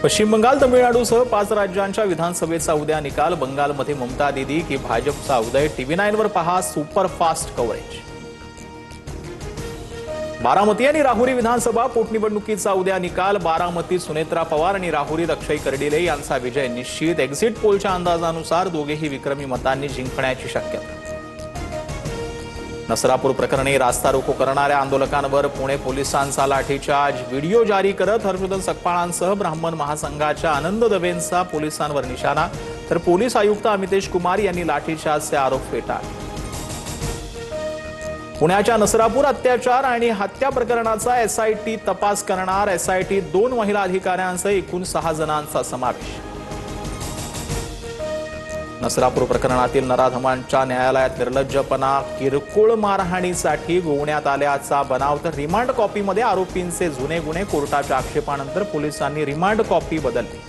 पश्चिम बंगाल, तमिळनाडूसह 5 राज्यांच्या विधानसभेचा उद्या निकाल। बंगालमध्ये ममता दीदी की भाजपचा उदय। TV9 वर पहा सुपरफास्ट कव्हरेज। बारामती आणि राहुरी विधानसभा पोटनिवडणुकीचा उद्या निकाल। बारामती सुनेत्रा पवार आणि राहुरीत अक्षय करडिले यांचा विजय निश्चित। एक्झिट पोलच्या अंदाजानुसार दोघेही विक्रमी मतांनी जिंकण्याची शक्यता। नसरापूर प्रकरणी रास्ता रोको करणाऱ्या आंदोलकांवर पुणे पोलिसांचा लाठीचार्ज। व्हिडिओ जारी करत हर्षवर्धन सकपाळांसह ब्राह्मण महासंघाच्या आनंद दवेंचा पोलिसांवर निशाणा, तर पोलीस आयुक्त अमितेश कुमार यांनी लाठीचार्जचे आरोप फेटाळले। पुण्याच्या नसरापूर अत्याचार आणि हत्या प्रकरणाचा SIT तपास करणार। SITत 2 महिला अधिकाऱ्यांसह एकूण 6 जणांचा समावेश। नसरापूर प्रकरणातील नराधमांच्या न्यायालयात निर्लज्जपणा, किरकोळ मारहाणीसाठी गोवण्यात आल्याचा बनाव, तर रिमांड कॉपीमध्ये आरोपींचे जुने गुन्हे। कोर्टाच्या आक्षेपानंतर पोलिसांनी रिमांड कॉपी बदलली।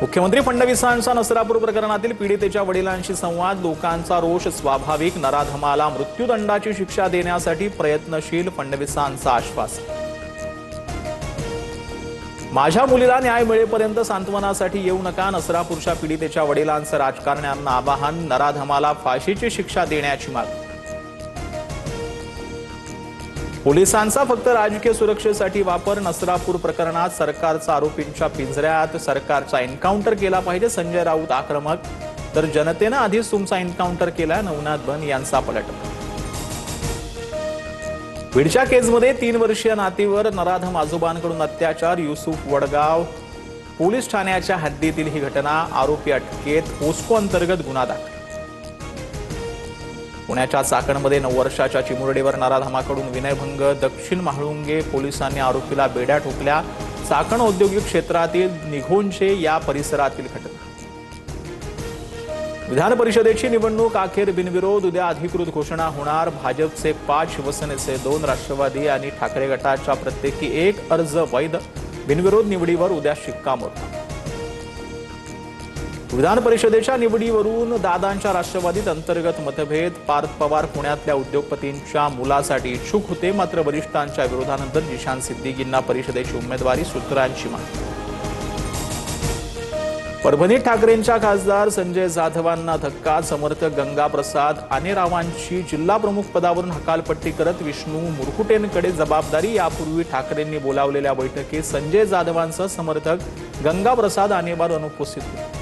मुख्यमंत्री फडणवीसांचा नसरापूर प्रकरणातील पीडितेच्या वडिलांशी संवाद। लोकांचा रोष स्वाभाविक, नराधमाला मृत्यूदंडाची शिक्षा देण्यासाठी प्रयत्नशील, फडणवीसांचं आश्वासन। माझ्या मुलीला न्याय मिळेपर्यंत सांत्वनासाठी येऊ नका, नसरापूरच्या पीडितेच्या वडिलांचं राजकारण्यांना आवाहन। नराधमाला फाशीची शिक्षा देण्याची मागणी। पोलिसांचा फक्त राजकीय सुरक्षेसाठी वापर। नसरापूर प्रकरणात सरकारचा आरोपींच्या पिंजऱ्यात। सरकारचा एन्काउंटर केला पाहिजे, संजय राऊत आक्रमक, तर जनतेनं आधीच तुमचा एन्काउंटर केला, नवनाथ बन यांचा पलटवार। बीडच्या केसमध्ये 3 वर्षीय नातीवर नराधम आजोबांकडून अत्याचार। युसुफ वडगाव पोलीस ठाण्याच्या हद्दीतील ही घटना। आरोपी अटकेत, पोस्को अंतर्गत गुन्हा दाखल। पुण्याच्या चाकणमध्ये 9 वर्षाच्या चिमुरडीवर नराधमाकडून विनयभंग। दक्षिण म्हाळुंगे पोलिसांनी आरोपीला बेड्या ठोकल्या। चाकण औद्योगिक क्षेत्रातील निघोंचे या परिसरातील घटना। विधान परिषदेची निवडणूक अखेर बिनविरोध। उद्या अधिकृत घोषणा होणार। भाजपचे 5, शिवसेनेचे 2, राष्ट्रवादी आणि ठाकरे गटाच्या प्रत्येकी 1 अर्ज वैध। बिनविरोध निवडीवर उद्या शिक्कामोर्तब। विधान परिषदेच्या निवडीवरून दादांच्या राष्ट्रवादीत अंतर्गत मतभेद। पार्थ पवार पुण्यातल्या उद्योगपतींच्या मुलासाठी इच्छुक होते, मात्र वरिष्ठांच्या विरोधानंतर जिशान सिद्दीकींना परिषदेची उमेदवारी, सूत्रांची माहिती। परभणीत ठाकरेंच्या खासदार संजय जाधवांना धक्का। समर्थक गंगाप्रसाद आनेरावांची जिल्हा प्रमुख पदावरून हकालपट्टी करत विष्णू मुरकुटेंकडे जबाबदारी। यापूर्वी ठाकरेंनी बोलावलेल्या बैठकीत संजय जाधवांसह समर्थक गंगाप्रसाद आनेवार अनुपस्थित होते।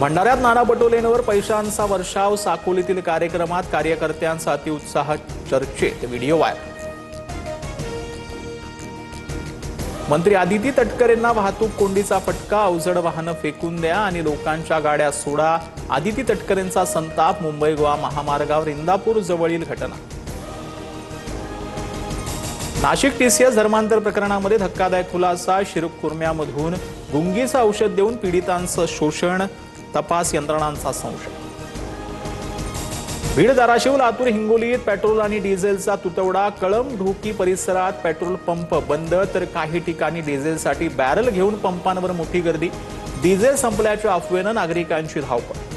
भंडाऱ्यात नाना पटोलेंवर पैशांचा वर्षाव। साकोलीतील कार्यक्रमात कार्यकर्त्यांचा अतिउत्साह चर्चेत, व्हिडिओ व्हायरल। मंत्री आदिती तटकरेंना वाहतूक कोंडीचा फटका। अवजड वाहनं फेकून द्या आणि लोकांच्या गाड्या सोडा। आदिती तटकरेंचा संताप। मुंबई गोवा महामार्गावर इंदापूर जवळील घटना। नाशिक TCS धर्मांतर प्रकरणामध्ये धक्कादायक खुलासा। शिरकुर्म्यामधून गुंगीचं औषध देऊन पीडितांचं शोषण। तपास यंत्रणांचा संशय। बीड, धाराशिव, लातूर, हिंगोलीत पेट्रोल आणि डिझेलचा तुटवडा। कळंब, ढोकी परिसरात पेट्रोल पंप बंद, तर काही ठिकाणी डिझेलसाठी बॅरल घेऊन पंपांवर मोठी गर्दी। डिझेल संपल्याच्या अफवेनं नागरिकांची धावपळ।